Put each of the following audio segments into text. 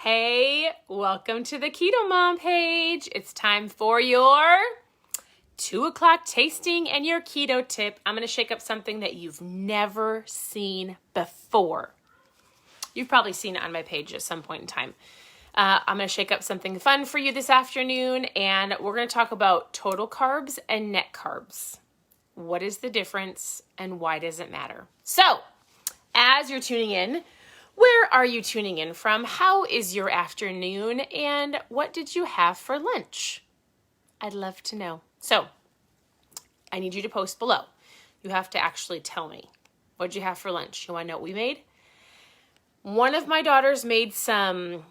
Hey, welcome to the Keto Mom page. It's time for your 2 o'clock tasting and your keto tip. I'm going to shake up something that you've never seen before. You've probably seen it on my page at some point in time. I'm going to shake up something fun for you this afternoon, and we're going to talk about total carbs and net carbs. What is the difference and why does it matter? So, as you're tuning in, where are you tuning in from? How is your afternoon? And what did you have for lunch? I'd love to know. So, I need you to post below. You have to actually tell me. What did you have for lunch? You want to know what we made? One of my daughters made some,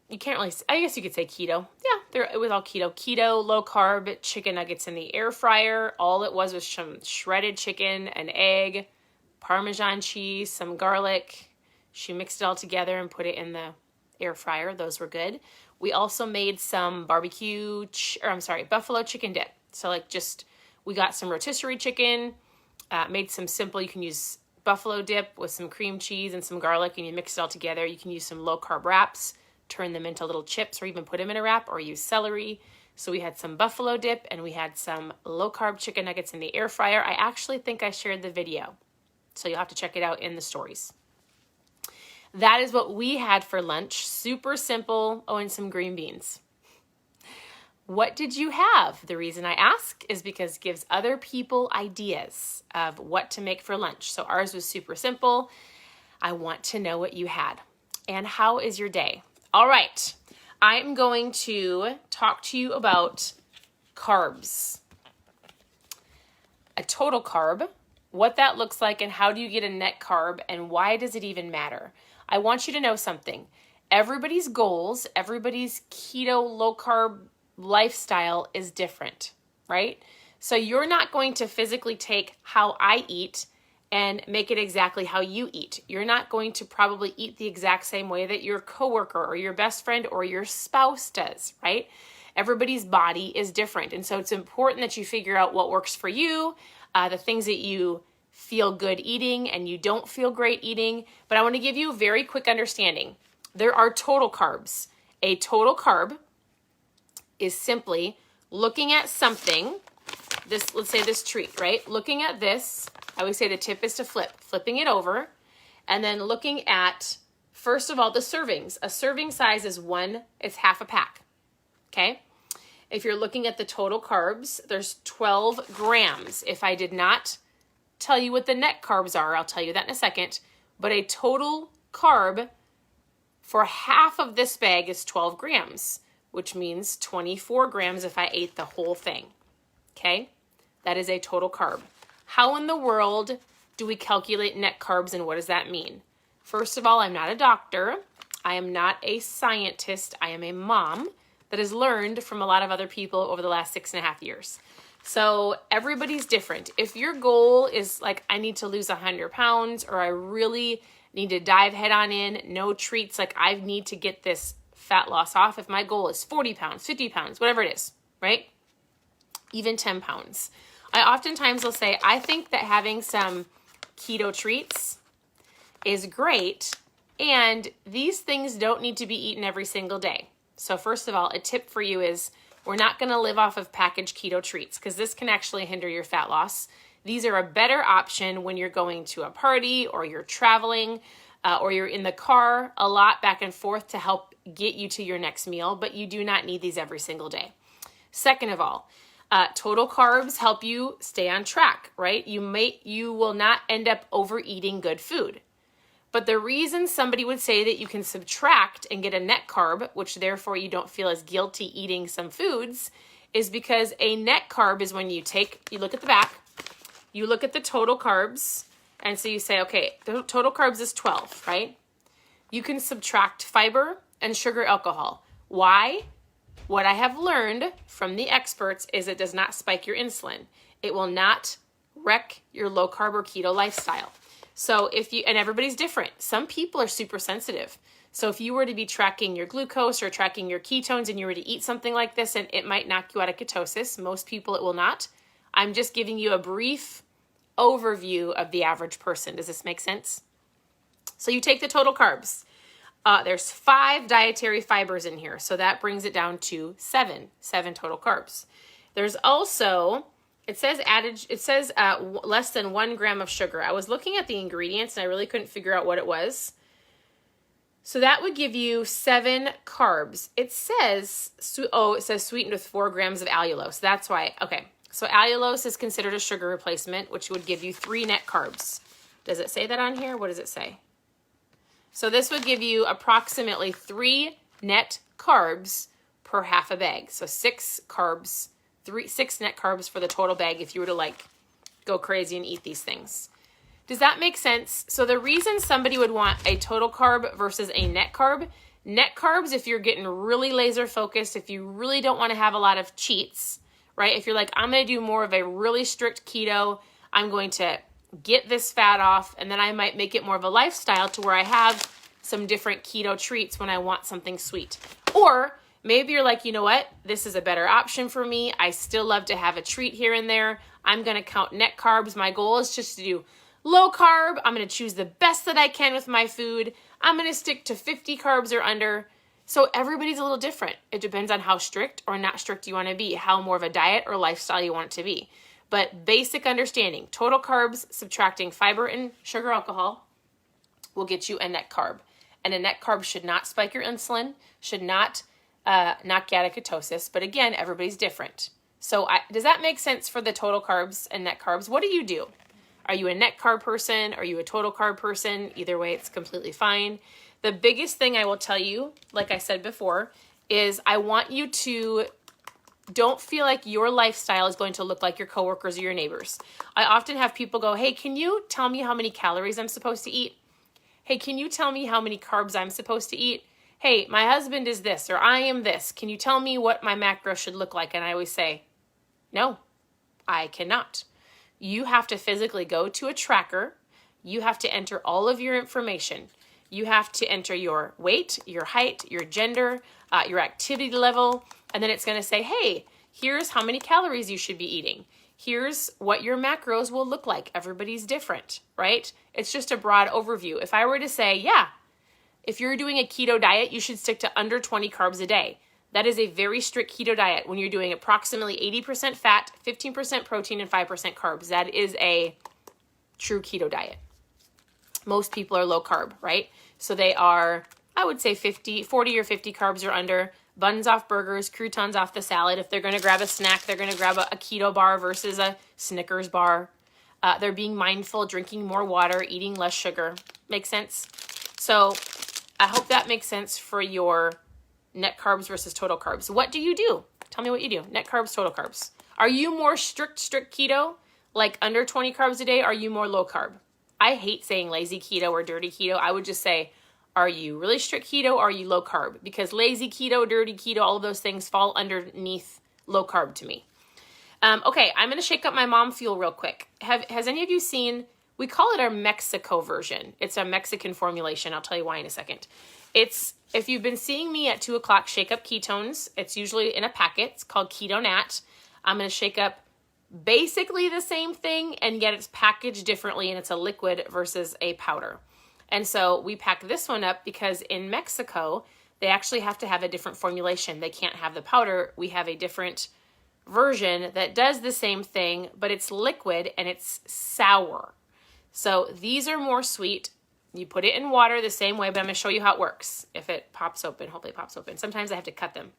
you can't really, I guess you could say keto. Yeah, it was all keto. Keto, low carb, chicken nuggets in the air fryer. All it was some shredded chicken, an egg, Parmesan cheese, some garlic. She mixed it all together and put it in the air fryer. Those were good. We also made some buffalo chicken dip. So we got some rotisserie chicken, made some simple, you can use buffalo dip with some cream cheese and some garlic, and you mix it all together. You can use some low carb wraps, turn them into little chips, or even put them in a wrap, or use celery. So we had some buffalo dip and we had some low carb chicken nuggets in the air fryer. I actually think I shared the video, so you'll have to check it out in the stories. That is what we had for lunch. Super simple. Oh, and some green beans. What did you have? The reason I ask is because it gives other people ideas of what to make for lunch. So ours was super simple. I want to know what you had. And how is your day? All right. I'm going to talk to you about carbs. A total carb, what that looks like, and how do you get a net carb, and why does it even matter? I want you to know something. Everybody's goals, everybody's keto, low carb lifestyle is different, right? So you're not going to physically take how I eat and make it exactly how you eat. You're not going to probably eat the exact same way that your coworker or your best friend or your spouse does, right? Everybody's body is different. And so it's important that you figure out what works for you, the things that you feel good eating and you don't feel great eating. But I want to give you a very quick understanding. There are total carbs. A total carb is simply looking at something, let's say this treat, right? Looking at this, I always say the tip is to flipping it over, and then looking at, first of all, the servings. A serving size is it's half a pack, okay? If you're looking at the total carbs, there's 12 grams. If I did not tell you what the net carbs are, I'll tell you that in a second, but a total carb for half of this bag is 12 grams, which means 24 grams if I ate the whole thing, okay? That is a total carb. How in the world do we calculate net carbs, and what does that mean? First of all, I'm not a doctor. I am not a scientist. I am a mom that has learned from a lot of other people over the last 6.5 years. So everybody's different. If your goal is like, I need to lose 100 pounds, or I really need to dive head on in, no treats, like I need to get this fat loss off. If my goal is 40 pounds, 50 pounds, whatever it is, right? Even 10 pounds. I oftentimes will say, I think that having some keto treats is great, and these things don't need to be eaten every single day. So first of all, a tip for you is, we're not going to live off of packaged keto treats because this can actually hinder your fat loss. These are a better option when you're going to a party, or you're traveling, or you're in the car a lot back and forth to help get you to your next meal, but you do not need these every single day. Second of all, total carbs help you stay on track, right? You will not end up overeating good food. But the reason somebody would say that you can subtract and get a net carb, which therefore you don't feel as guilty eating some foods, is because a net carb is when you look at the back, you look at the total carbs, and so you say, okay, the total carbs is 12, right? You can subtract fiber and sugar alcohol. Why? What I have learned from the experts is it does not spike your insulin. It will not wreck your low carb or keto lifestyle. So and everybody's different. Some people are super sensitive. So if you were to be tracking your glucose or tracking your ketones and you were to eat something like this, and it might knock you out of ketosis. Most people it will not. I'm just giving you a brief overview of the average person. Does this make sense? So you take the total carbs. There's 5 dietary fibers in here, so that brings it down to 7 total carbs. There's also, it says less than 1 gram of sugar. I was looking at the ingredients and I really couldn't figure out what it was. So that would give you 7 carbs. It says sweetened with 4 grams of allulose. That's why. Okay, so allulose is considered a sugar replacement, which would give you 3 net carbs. Does it say that on here? What does it say? So this would give you approximately 3 net carbs per half a bag. So 6 carbs, 6 net carbs for the total bag if you were to like go crazy and eat these things. Does that make sense? So the reason somebody would want a total carb versus a net carbs, if you're getting really laser focused, if you really don't want to have a lot of cheats, right? If you're like, I'm going to do more of a really strict keto, I'm going to get this fat off, and then I might make it more of a lifestyle to where I have some different keto treats when I want something sweet. Or maybe you're like, you know what? This is a better option for me. I still love to have a treat here and there. I'm going to count net carbs. My goal is just to do low carb. I'm going to choose the best that I can with my food. I'm going to stick to 50 carbs or under. So everybody's a little different. It depends on how strict or not strict you want to be, how more of a diet or lifestyle you want it to be. But basic understanding, total carbs subtracting fiber and sugar alcohol will get you a net carb. And a net carb should not spike your insulin, should not knock you out of ketosis. But again, everybody's different. So does that make sense for the total carbs and net carbs? What do you do? Are you a net carb person? Are you a total carb person? Either way, it's completely fine. The biggest thing I will tell you, like I said before, is I want you to don't feel like your lifestyle is going to look like your coworkers or your neighbors. I often have people go, hey, can you tell me how many calories I'm supposed to eat? Hey, can you tell me how many carbs I'm supposed to eat? Hey, my husband is this, or I am this. Can you tell me what my macro should look like? And I always say, no, I cannot. You have to physically go to a tracker. You have to enter all of your information. You have to enter your weight, your height, your gender, your activity level, and then it's going to say, hey, here's how many calories you should be eating. Here's what your macros will look like. Everybody's different, right? It's just a broad overview. If I were to say, yeah, if you're doing a keto diet, you should stick to under 20 carbs a day. That is a very strict keto diet when you're doing approximately 80% fat, 15% protein, and 5% carbs. That is a true keto diet. Most people are low carb, right? So they are, I would say 40 or 50 carbs or under, buns off burgers, croutons off the salad. If they're going to grab a snack, they're going to grab a keto bar versus a Snickers bar. They're being mindful, drinking more water, eating less sugar. Makes sense? So I hope that makes sense for your net carbs versus total carbs. What do you do? Tell me what you do. Net carbs, total carbs. Are you more strict keto, like under 20 carbs a day? Are you more low carb? I hate saying lazy keto or dirty keto. I would just say, are you really strict keto or are you low carb? Because lazy keto, dirty keto, all of those things fall underneath low carb to me. Okay, I'm going to shake up my mom fuel real quick. Has any of you seen, we call it our Mexico version. It's a Mexican formulation. I'll tell you why in a second. If you've been seeing me at 2 o'clock shake up ketones, it's usually in a packet. It's called Keto Nat. I'm going to shake up basically the same thing, and yet it's packaged differently, and it's a liquid versus a powder. And so we pack this one up because in Mexico, they actually have to have a different formulation. They can't have the powder. We have a different version that does the same thing, but it's liquid and it's sour. So these are more sweet. You put it in water the same way, but I'm going to show you how it works. If it pops open, hopefully it pops open. Sometimes I have to cut them.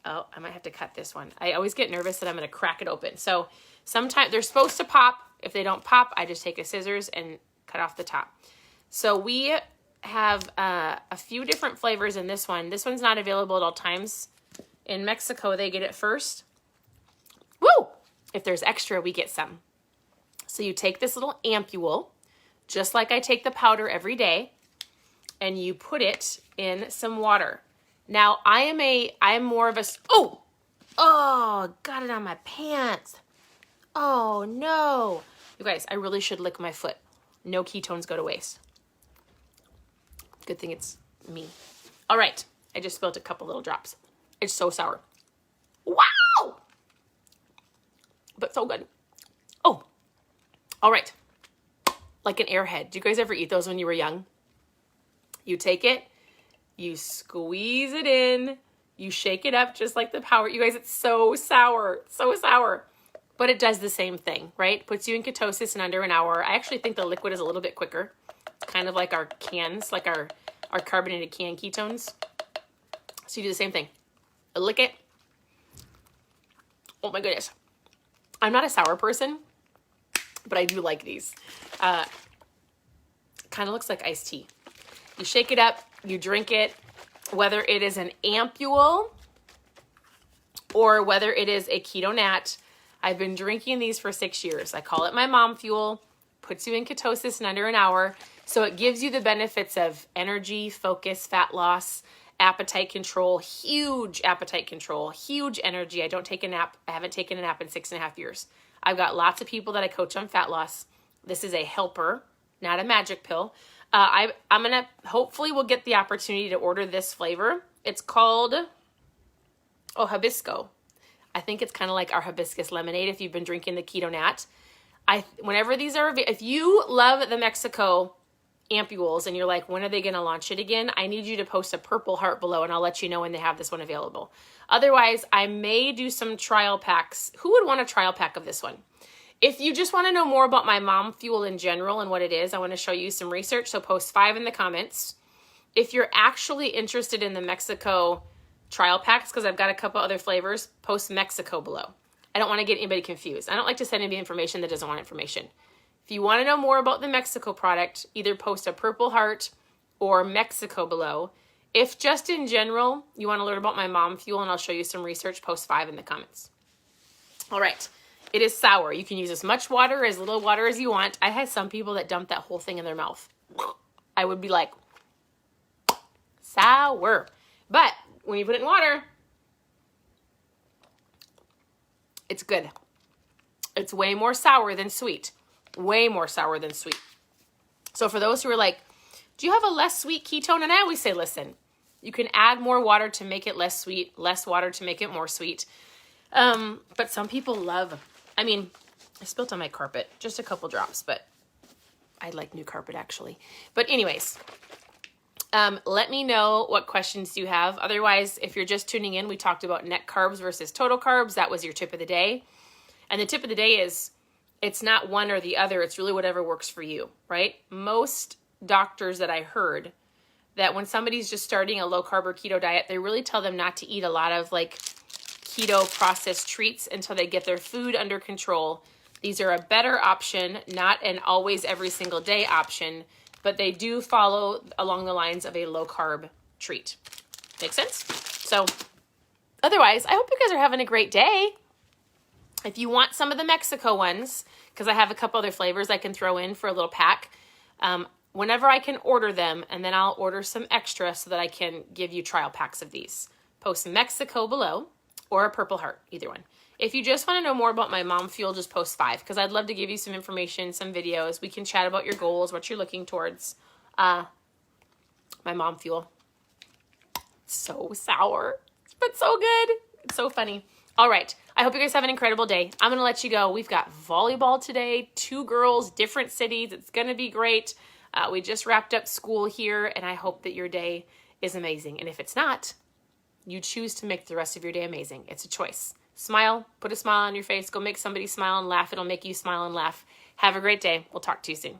Oh, I might have to cut this one. I always get nervous that I'm going to crack it open. So sometimes they're supposed to pop. If they don't pop, I just take a scissors and cut off the top. So we have a few different flavors in this one. This one's not available at all times. In Mexico, they get it first. Woo! If there's extra, we get some. So you take this little ampule, just like I take the powder every day, and you put it in some water. Now, I'm more of a, got it on my pants. Oh, no. You guys, I really should lick my foot. No ketones go to waste. Good thing it's me. All right. I just spilled a couple little drops. It's so sour. Wow! But so good. Oh, all right. Like an Airhead. Did you guys ever eat those when you were young? You take it, you squeeze it in, you shake it up just like the Power. You guys, it's so sour, so sour. But it does the same thing, right? Puts you in ketosis in under an hour. I actually think the liquid is a little bit quicker. It's kind of like our cans, like our carbonated can ketones. So you do the same thing. Lick it. Oh my goodness. I'm not a sour person, but I do like these. Kind of looks like iced tea. You shake it up, you drink it, whether it is an ampule or whether it is a keto nat. I've been drinking these for 6 years. I call it my mom fuel. Puts you in ketosis in under an hour. So it gives you the benefits of energy, focus, fat loss, appetite control, huge appetite control, huge energy. I don't take a nap. I haven't taken a nap in 6.5 years. I've got lots of people that I coach on fat loss. This is a helper, not a magic pill. I'm going to, hopefully we'll get the opportunity to order this flavor. It's called Ohabisco. I think it's kind of like our hibiscus lemonade if you've been drinking the keto nat. Whenever these are, if you love the Mexico ampules and you're like, when are they going to launch it again? I need you to post a purple heart below and I'll let you know when they have this one available. Otherwise, I may do some trial packs. Who would want a trial pack of this one? If you just want to know more about my mom fuel in general and what it is, I want to show you some research. So post 5 in the comments. If you're actually interested in the Mexico trial packs, because I've got a couple other flavors, post Mexico below. I don't want to get anybody confused. I don't like to send anybody information that doesn't want information. If you want to know more about the Mexico product, either post a purple heart or Mexico below. If just in general, you want to learn about my mom fuel and I'll show you some research, post 5 in the comments. All right. It is sour. You can use as much water or as little water as you want. I had some people that dumped that whole thing in their mouth. I would be like, sour. But when you put it in water, it's good. It's way more sour than sweet. Way more sour than sweet. So for those who are like, do you have a less sweet ketone? And I always say, listen, you can add more water to make it less sweet, less water to make it more sweet. But some people love, I spilled on my carpet, just a couple drops, but I like new carpet actually. But anyways, let me know what questions you have. Otherwise, if you're just tuning in, we talked about net carbs versus total carbs. That was your tip of the day. And the tip of the day is, it's not one or the other. It's really whatever works for you, right? Most doctors that I heard that when somebody's just starting a low carb or keto diet, they really tell them not to eat a lot of like keto processed treats until they get their food under control. These are a better option, not an always every single day option, but they do follow along the lines of a low carb treat. Make sense? So otherwise, I hope you guys are having a great day. If you want some of the Mexico ones, because I have a couple other flavors I can throw in for a little pack, whenever I can order them, and then I'll order some extra so that I can give you trial packs of these. Post Mexico below or a purple heart, either one. If you just want to know more about my mom fuel, just post 5, because I'd love to give you some information, some videos. We can chat about your goals, what you're looking towards. My mom fuel. So sour, but so good. It's so funny. All right. I hope you guys have an incredible day. I'm going to let you go. We've got volleyball today, 2 girls, different cities. It's going to be great. We just wrapped up school here, and I hope that your day is amazing. And if it's not, you choose to make the rest of your day amazing. It's a choice. Smile, put a smile on your face, go make somebody smile and laugh. It'll make you smile and laugh. Have a great day. We'll talk to you soon.